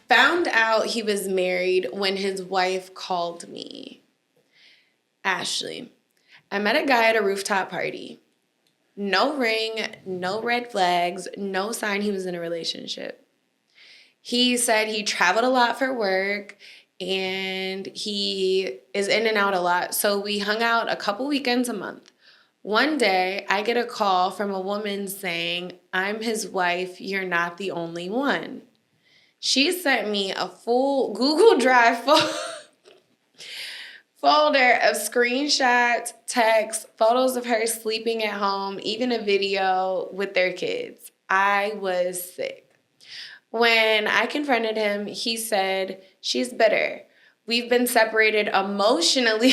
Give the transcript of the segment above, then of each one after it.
Found out he was married when his wife called me. Ashley, I met a guy at a rooftop party. No ring, no red flags, no sign he was in a relationship. He said he traveled a lot for work and he is in and out a lot. So we hung out a couple weekends a month. One day, I get a call from a woman saying, I'm his wife, you're not the only one. She sent me a full Google Drive folder of screenshots, texts, photos of her sleeping at home, even a video with their kids. I was sick. When I confronted him, he said, she's bitter. We've been separated emotionally.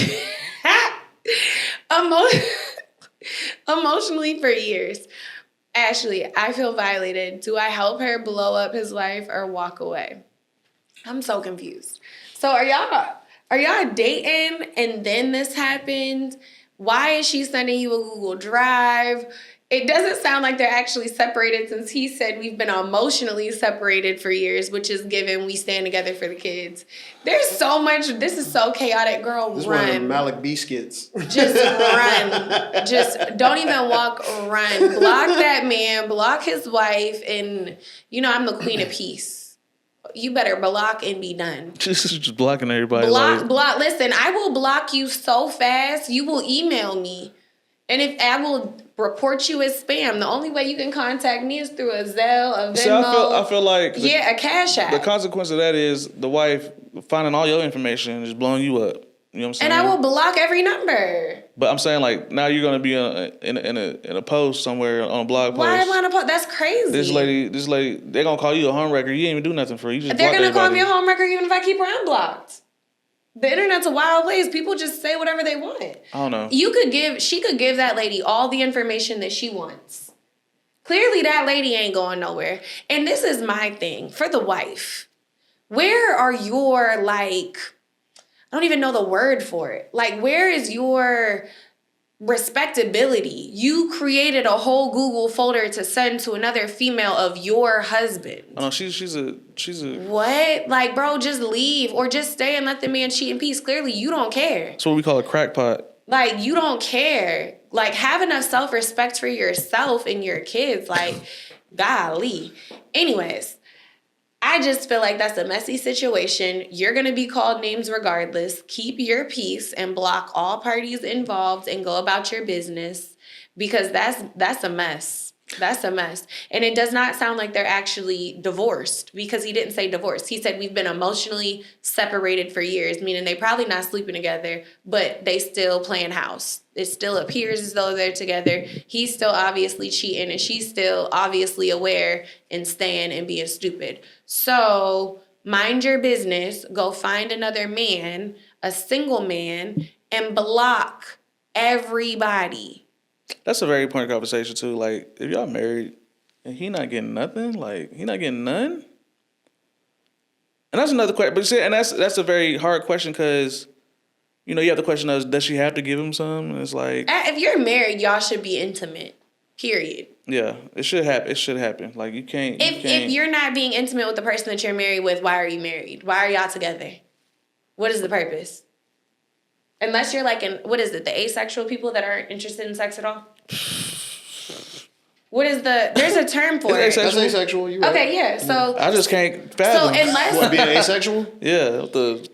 Emotionally for years. Ashley, I feel violated. Do I help her blow up his life or walk away? I'm so confused. So are y'all dating and then this happened? Why is she sending you a Google Drive? It doesn't sound like they're actually separated since he said we've been emotionally separated for years, which is given we stand together for the kids. There's so much. This is so chaotic, girl. This run. one of them Malik B skits. Just run. Just don't even walk, run. Block that man, block his wife, and I'm the queen of peace. You better block and be done. Just blocking everybody. Block. Listen, I will block you so fast, you will email me. And if I will report you as spam, the only way you can contact me is through a Zelle, a Venmo. See, I feel like a Cash App. The consequence of that is the wife finding all your information and just blowing you up. You know what I'm saying? And I will block every number. But I'm saying, like, now you're gonna be in a post somewhere on a blog post. Why am I on a post? That's crazy. This lady, they're gonna call you a homewrecker. You ain't even do nothing for her. You just they're gonna everybody. call me a homewrecker even if I keep her unblocked. The internet's a wild place. People just say whatever they want. I don't know. She could give that lady all the information that she wants. Clearly that lady ain't going nowhere. And this is my thing for the wife. Where are your, I don't even know the word for it. Where is your respectability? You created a whole Google folder to send to another female of your husband. Oh no, she's a what? Bro, just leave or just stay and let the man cheat in peace. Clearly, you don't care. That's what we call a crackpot. You don't care. Have enough self-respect for yourself and your kids. Golly. Anyways, I just feel like that's a messy situation. You're going to be called names regardless. Keep your peace and block all parties involved and go about your business because that's a mess. That's a mess. And it does not sound like they're actually divorced because he didn't say divorce. He said we've been emotionally separated for years, meaning they probably not sleeping together, but they still playing house. It still appears as though they're together. He's still obviously cheating and she's still obviously aware and staying and being stupid. So mind your business. Go find another man, a single man, and block everybody. That's a very important conversation too. If y'all married and he not getting nothing, he not getting none. And that's another question. But see, and that's a very hard question because, you have the question of does she have to give him some? And it's if you're married, y'all should be intimate. Period. Yeah, it should happen. It should happen. You can't. If you're not being intimate with the person that you're married with, why are you married? Why are y'all together? What is the purpose? Unless you're what is it? The asexual people that aren't interested in sex at all? There's a term for it. That's asexual. You right. Okay, yeah. So I just can't fathom. So unless being asexual? Yeah.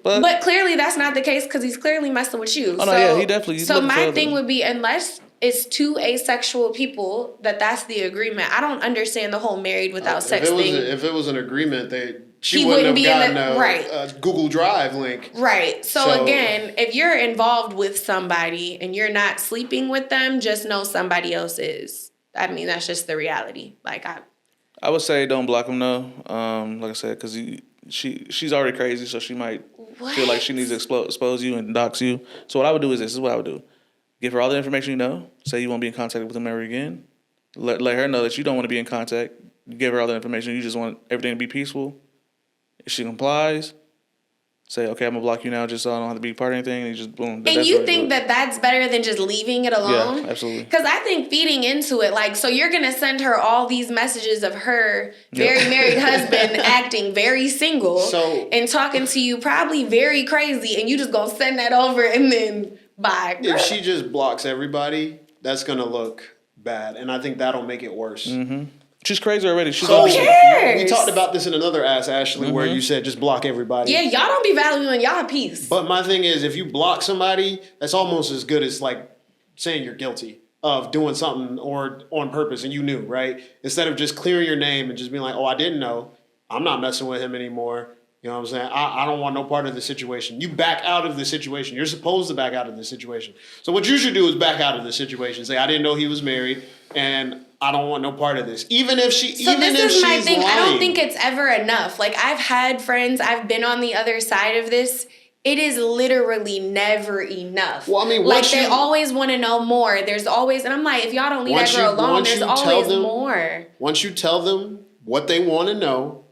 But clearly that's not the case because he's clearly messing with you. Oh no, yeah, he definitely. So my thing would be unless it's two asexual people that's the agreement. I don't understand the whole married without sex thing. If it was an agreement, she wouldn't have gotten a Google Drive link. Right. So again, if you're involved with somebody and you're not sleeping with them, just know somebody else is. I mean, that's just the reality. I would say don't block him, though. Like I said, because she's already crazy, so she might feel like she needs to expose you and dox you. So what I would do is this is what I would do. Give her all the information you know. Say you won't be in contact with him ever again. Let her know that you don't want to be in contact. Give her all the information. You just want everything to be peaceful. If she complies, say, okay, I'm gonna block you now, just so I don't have to be part of anything. And you just boom. And you think that that's better than just leaving it alone? Yeah, absolutely. Because I think feeding into it, like, so you're gonna send her all these messages of her very married husband acting very single, and talking to you probably very crazy, and you just gonna send that over and then bye. If she just blocks everybody, that's gonna look bad, and I think that'll make it worse. Mm-hmm. She's crazy already. Who cares? We talked about this in another Ask Ashley where you said just block everybody. Yeah, y'all don't be valuing y'all peace. But my thing is, if you block somebody, that's almost as good as like saying you're guilty of doing something or on purpose and you knew, right? Instead of just clearing your name and just being like, oh, I didn't know. I'm not messing with him anymore. You know what I'm saying? I don't want no part of the situation. You back out of the situation. You're supposed to back out of the situation. So what you should do is back out of the situation. Say, I didn't know he was married and I don't want no part of this. Even if she, so even this is my thing. Lying. I don't think it's ever enough. Like, I've had friends, I've been on the other side of this. It is literally never enough. Well, I mean, like, they always want to know more. There's always, and I'm like, if y'all don't leave that girl alone, there's always more. Once you tell them what they want to know,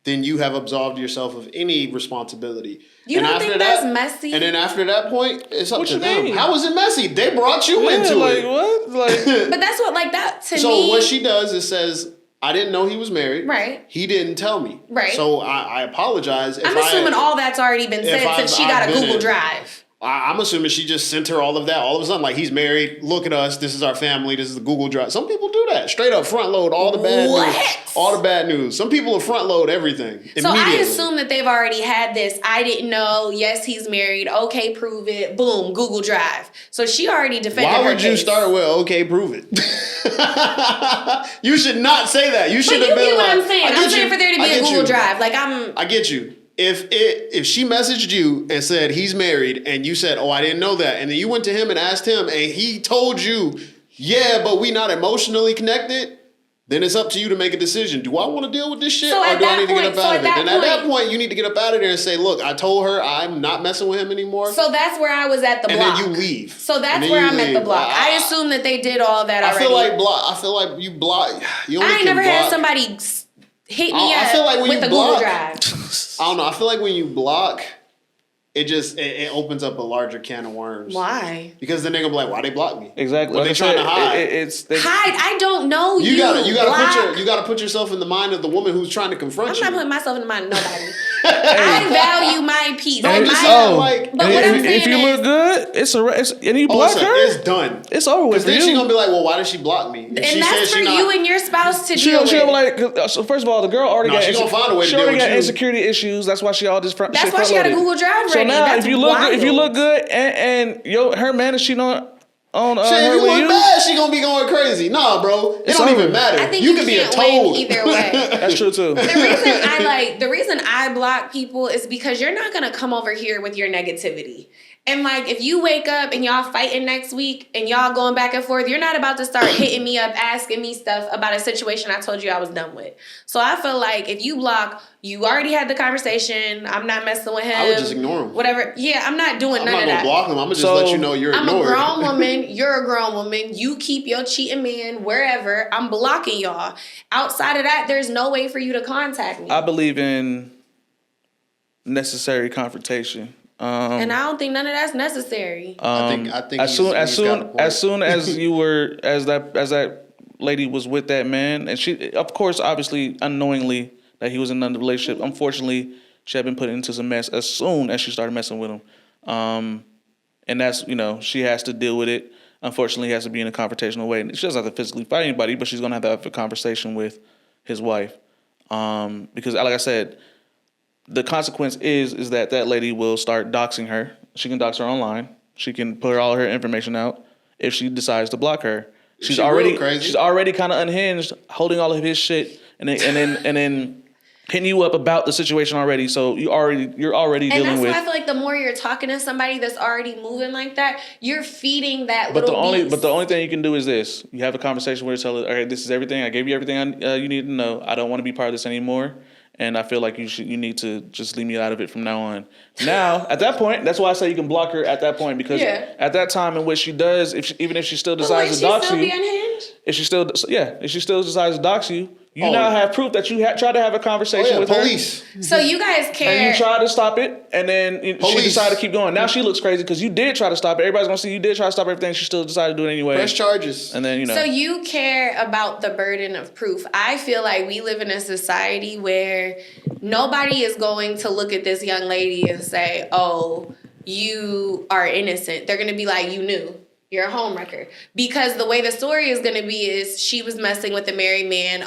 then you have absolved yourself of any responsibility. You don't think that's messy? And then after that point, it's up to them. How is it messy? They brought you into it. What? Like, but that's what, like, that to me. So what she does is says, I didn't know he was married. Right. He didn't tell me. Right. So I apologize. I'm assuming all that's already been said since she got a Google Drive. I'm assuming she just sent her all of that. All of a sudden, like, he's married. Look at us. This is our family. This is the Google Drive. Some people do that. Straight up front load all the bad news. All the bad news. Some people will front load everything. So I assume that they've already had this. I didn't know. Yes, he's married. Okay, prove it. Boom, Google Drive. So she already defended her case. Why would you start with, okay, prove it? You should not say that. You should have been like. But you get what I'm saying. I'm saying for there to be a Google Drive. Like, I get you. If she messaged you and said he's married and you said, oh, I didn't know that, and then you went to him and asked him and he told you, yeah, but we not emotionally connected, then it's up to you to make a decision. Do I want to deal with this shit or do I need to get up out of it? And at that point, you need to get up out of there and say, look, I told her I'm not messing with him anymore. So that's where I was at the block. And then you leave. So that's where I'm at the block. I assume that they did all that already. I feel like you block. I ain't never had somebody hit me up with a Google Drive. I don't know. I feel like when you block, it opens up a larger can of worms. Why? Because then they're gonna be like, why they block me? Exactly. What they trying to hide? Hide? I don't know you. You gotta put yourself in the mind of the woman who's trying to confront you. I'm not putting myself in the mind of nobody. I value my peace. But what I'm saying if you look good, and you block her, it's done. It's over with. Because then she's gonna be like, well, why did she block me? And that's for you and your spouse to deal with. She'll be like, so first of all, the girl already got insecurity issues. That's why she all this. That's why she got a Google Drive ready. So now, if you look good, and her man is cheating on her if you look bad, she gonna be going crazy. Nah, bro, it don't even matter. I think you can be a toad. Either way. That's true too. The reason I block people is because you're not gonna come over here with your negativity. And like, if you wake up and y'all fighting next week and y'all going back and forth, you're not about to start hitting me up, asking me stuff about a situation I told you I was done with. So I feel like if you block, you already had the conversation. I'm not messing with him. I would just ignore him. Whatever. Yeah, I'm not doing none of that. I'm not going to block him. I'm going to just let you know you're ignored. I'm a grown woman. You're a grown woman. You keep your cheating man wherever. I'm blocking y'all. Outside of that, there's no way for you to contact me. I believe in necessary confrontation. And I don't think none of that's necessary. I think as soon as you were as that lady was with that man, and she, of course, obviously unknowingly that he was in another relationship. Unfortunately, she had been put into some mess as soon as she started messing with him. And that's, she has to deal with it. Unfortunately, he has to be in a confrontational way. She doesn't have to physically fight anybody, but she's gonna have to have a conversation with his wife. Because, like I said, the consequence is that lady will start doxing her. She can dox her online. She can put all her information out if she decides to block her. She's already kind of unhinged, holding all of his shit, and then hitting you up about the situation already. So you're already dealing with. And that's why I feel like the more you're talking to somebody that's already moving like that, you're feeding that but little beast. But the only thing you can do is this: you have a conversation where you tell her, "All right, this is everything. I gave you everything you need to know. I don't want to be part of this anymore." And I feel like you need to just leave me out of it from now on. Now, at that point, that's why I say you can block her at that point, because at that time in which she does, even if she still decides to dox you, if she still decides to dox you, You now have proof that you tried to have a conversation with police. her. So you guys care. And you tried to stop it, and then she decided to keep going. Now she looks crazy because you did try to stop it. Everybody's going to see you did try to stop everything. She still decided to do it anyway. Press charges. And then, So you care about the burden of proof. I feel like we live in a society where nobody is going to look at this young lady and say, oh, you are innocent. They're going to be like, you knew. You're a homewrecker. Because the way the story is going to be is she was messing with a married man.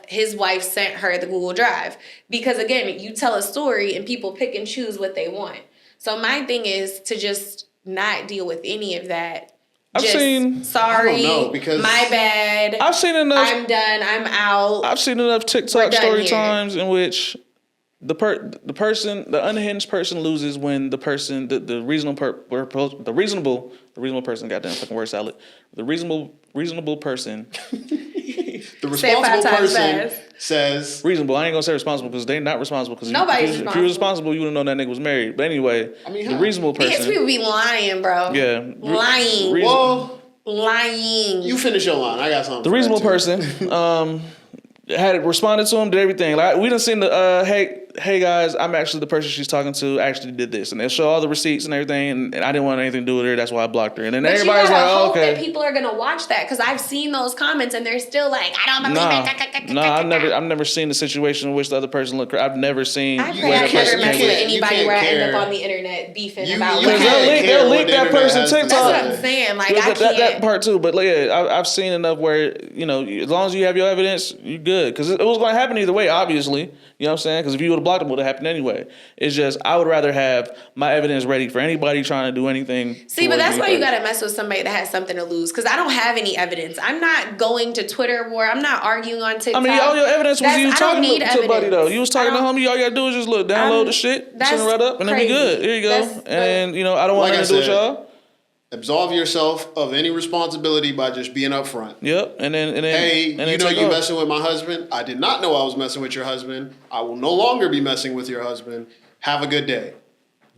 His wife sent her the Google Drive. Because again, you tell a story and people pick and choose what they want. So my thing is to just not deal with any of that. Sorry, I don't know, because my bad. I've seen enough. I'm done. I'm out. I've seen enough TikTok story times in which the unhinged person loses when the person, the reasonable person, goddamn fucking word salad, the reasonable person. The responsible person says reasonable. I ain't gonna say responsible because they're not responsible. Because nobody's if you were responsible, you would have known that nigga was married. But anyway, the reasonable person. Because people be lying, bro. Yeah, lying. Well, lying. You finish your line. I got something. The reasonable person had responded to him, did everything. Like we done seen the hey guys, I'm actually the person she's talking to. Actually did this, and they'll show all the receipts and everything. And I didn't want anything to do with her. That's why I blocked her. And then but everybody's like, "Oh, okay." That people are gonna watch that because I've seen those comments and they're still like, "I don't believe it." No, I've never seen the situation in which the other person looked. I've never seen. I pray I never mess with anybody where I end up on the internet beefing about. They'll link that person TikTok. That's what I'm saying. Like I can't. That part too. But yeah, I've seen enough where as long as you have your evidence, you're good. Because it was going to happen either way, obviously. You know what I'm saying? Because if you would have blocked them, it would have happened anyway. It's just, I would rather have my evidence ready for anybody trying to do anything. See, but that's why you got to mess with somebody that has something to lose. Because I don't have any evidence. I'm not going to Twitter war. I'm not arguing on TikTok. I mean, all your evidence was you talking to somebody, though. You was talking to homie. All you got to do is just download the shit, send it right up, and then we good. Here you go. And, I don't want nothing to do with y'all. Absolve yourself of any responsibility by just being upfront. Yep, and then hey, you messing with my husband. I did not know I was messing with your husband. I will no longer be messing with your husband. Have a good day.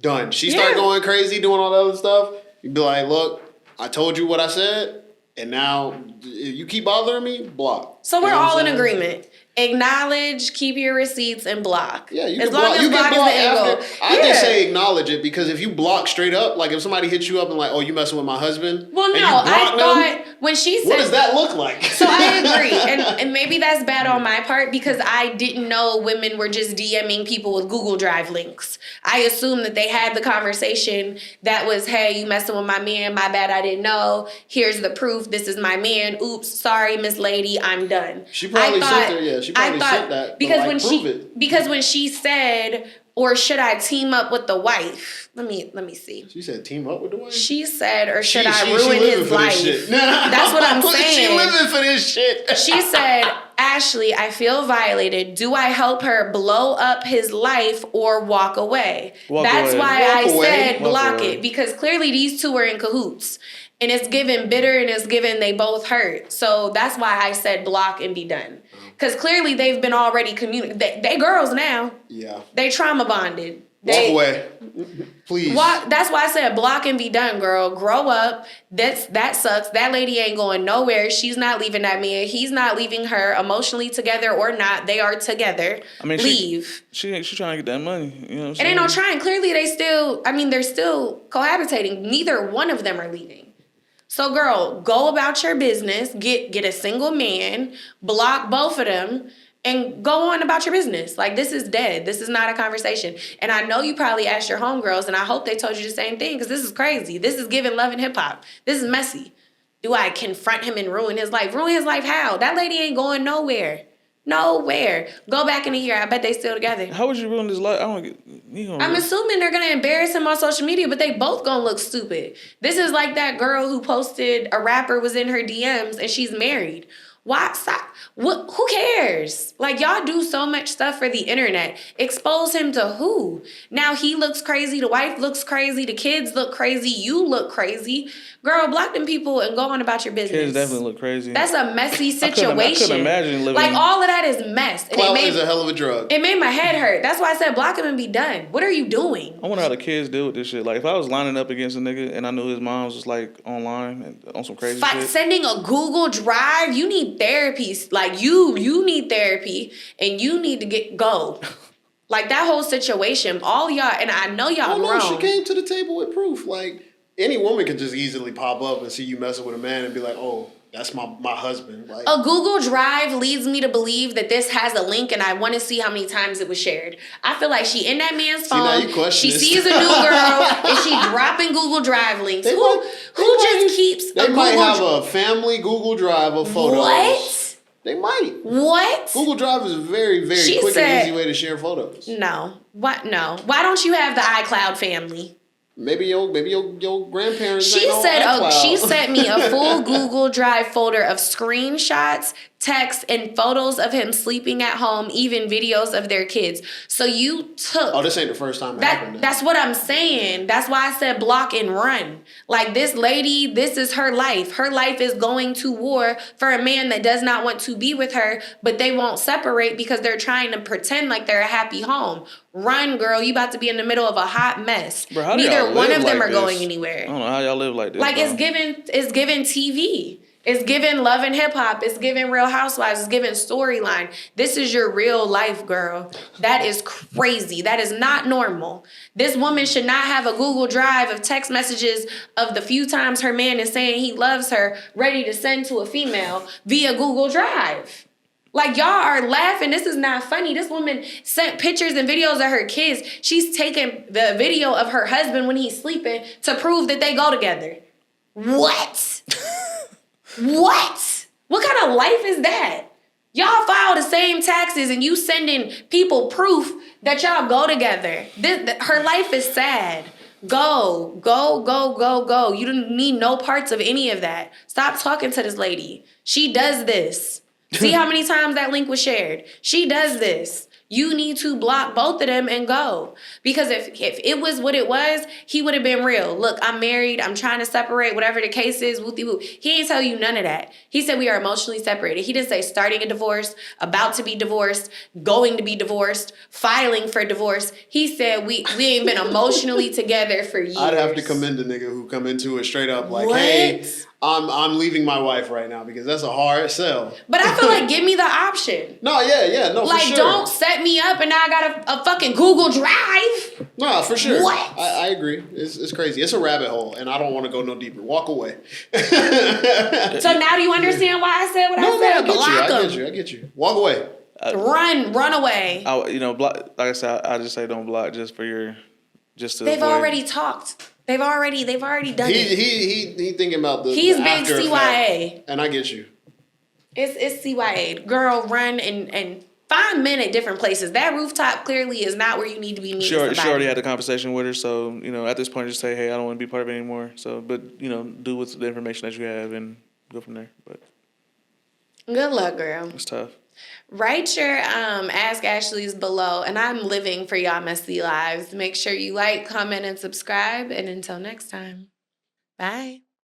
Done. She started going crazy, doing all that other stuff. You'd be like, look, I told you what I said, and now you keep bothering me. Block. So we're all in agreement. Acknowledge, keep your receipts, and block. Yeah, you can block. You can block after. I just say acknowledge it because if you block straight up, like if somebody hits you up and like, oh, you messing with my husband. Well, no, I thought when she said, what does that look like? So I agree, and maybe that's bad on my part because I didn't know women were just DMing people with Google Drive links. I assumed that they had the conversation that was, hey, you messing with my man? My bad, I didn't know. Here's the proof. This is my man. Oops, sorry, Miss Lady, I'm done. She probably sent her. Yeah, she probably sent that. Because when she said, or should I team up with the wife? Let me see. She said team up with the wife? She said, or should I ruin his life? That's what I'm saying. She living for this shit. She said, Ashley, I feel violated. Do I help her blow up his life or walk away? That's why I said block it. Because clearly these two are in cahoots. And it's given bitter and it's given they both hurt. So that's why I said block and be done. Because clearly they've been already communicating. They girls now. Yeah. They trauma bonded. Walk away. Please. That's why I said block and be done, girl. Grow up. That sucks. That lady ain't going nowhere. She's not leaving that man. He's not leaving her emotionally together or not. They are together. I mean, leave. She's trying to get that money. You know what I'm saying? And ain't no trying. Clearly they're still cohabitating. Neither one of them are leaving. So, girl, go about your business, get a single man, block both of them, and go on about your business. Like, this is dead. This is not a conversation. And I know you probably asked your homegirls, and I hope they told you the same thing, because this is crazy. This is giving love and hip-hop. This is messy. Do I confront him and ruin his life? Ruin his life how? That lady ain't going nowhere. Nowhere. Go back in a year. I bet they still together. How would you ruin his life? I'm assuming they're going to embarrass him on social media, but they both going to look stupid. This is like that girl who posted a rapper was in her DMs and she's married. Why? Stop. Who cares? Like, y'all do so much stuff for the internet. Expose him to who? Now he looks crazy. The wife looks crazy. The kids look crazy. You look crazy. Girl, block them people and go on about your business. Kids definitely look crazy. That's a messy situation. I couldn't imagine living. Like, all of that is mess. Clout is a hell of a drug. It made my head hurt. That's why I said block him and be done. What are you doing? I wonder how the kids deal with this shit. Like, if I was lining up against a nigga and I knew his mom was just like online and on some crazy shit. Sending a Google Drive, you need need therapy. Like you need therapy and you need to go. Like that whole situation, all y'all, and I know y'all No, grown. she came to the table with proof. Like any woman could just easily pop up and see you messing with a man and be like, "Oh, that's my husband." Like a Google Drive leads me to believe that this has a link, and I want to see how many times it was shared. I feel like she in that man's phone. now you question She this. sees a new girl, and she dropping Google Drive links. Who just keeps They a might Google have a family Google Drive of photos. What? They might. What? Google Drive is a very, very She quick said- and easy way to share photos. No. What? No. Why don't you have the iCloud family? Maybe your grandparents. She ain't on said, iCloud. she sent me a full Google Drive folder of screenshots, texts, and photos of him sleeping at home, even videos of their kids. So you took. Oh, this ain't the first time it happened. That's what I'm saying. That's why I said block and run. Like this lady, this is her life. Her life is going to war for a man that does not want to be with her, but they won't separate because they're trying to pretend like they're a happy home. Run, girl. You about to be in the middle of a hot mess. Bro, how do Neither y'all one live of them like are this? going I anywhere. don't know how y'all live like this. Like bro. it's given TV. It's given Love and Hip Hop. It's given Real Housewives. It's given Storyline. This is your real life, girl. That is crazy. That is not normal. This woman should not have a Google Drive of text messages of the few times her man is saying he loves her, ready to send to a female via Google Drive. Like, y'all are laughing. This is not funny. This woman sent pictures and videos of her kids. She's taking the video of her husband when he's sleeping to prove that they go together. What? What? What kind of life is that? Y'all file the same taxes and you sending people proof that y'all go together. Her life is sad. Go. You don't need no parts of any of that. Stop talking to this lady. She does this. See how many times that link was shared? She does this. You need to block both of them and go. Because if it was what it was, he would have been real. Look, I'm married. I'm trying to separate, whatever the case is, whoop-de-whoop. He ain't tell you none of that. He said we are emotionally separated. He didn't say starting a divorce, about to be divorced, going to be divorced, filing for divorce. He said we ain't been emotionally together for years. I'd have to commend the nigga who come into it straight up like, What? hey, I'm leaving my wife right now because that's a hard sell. But I feel like give me the option. No, no, Like, for sure. don't set me up and now I got a fucking Google Drive. No, for sure. What? I agree. It's crazy. It's a rabbit hole, and I don't want to go no deeper. Walk away. So now do you understand why I said what I said? I get you. Walk away. Run away. Block. Like I said, I just say don't block just for your, just to. They've avoid. already talked. They've already done it. He thinking about the. He's the big after CYA. effect, and I get you. It's CYA. Girl, run and find men at different places. That rooftop clearly is not where you need to be meeting She somebody. already had the conversation with her, so at this point, just say, hey, I don't want to be part of it anymore. So, but do with the information that you have and go from there. But Good luck, girl. it's tough. Write your Ask Ashley's below, and I'm living for y'all messy lives. Make sure you like, comment, and subscribe. And until next time, bye.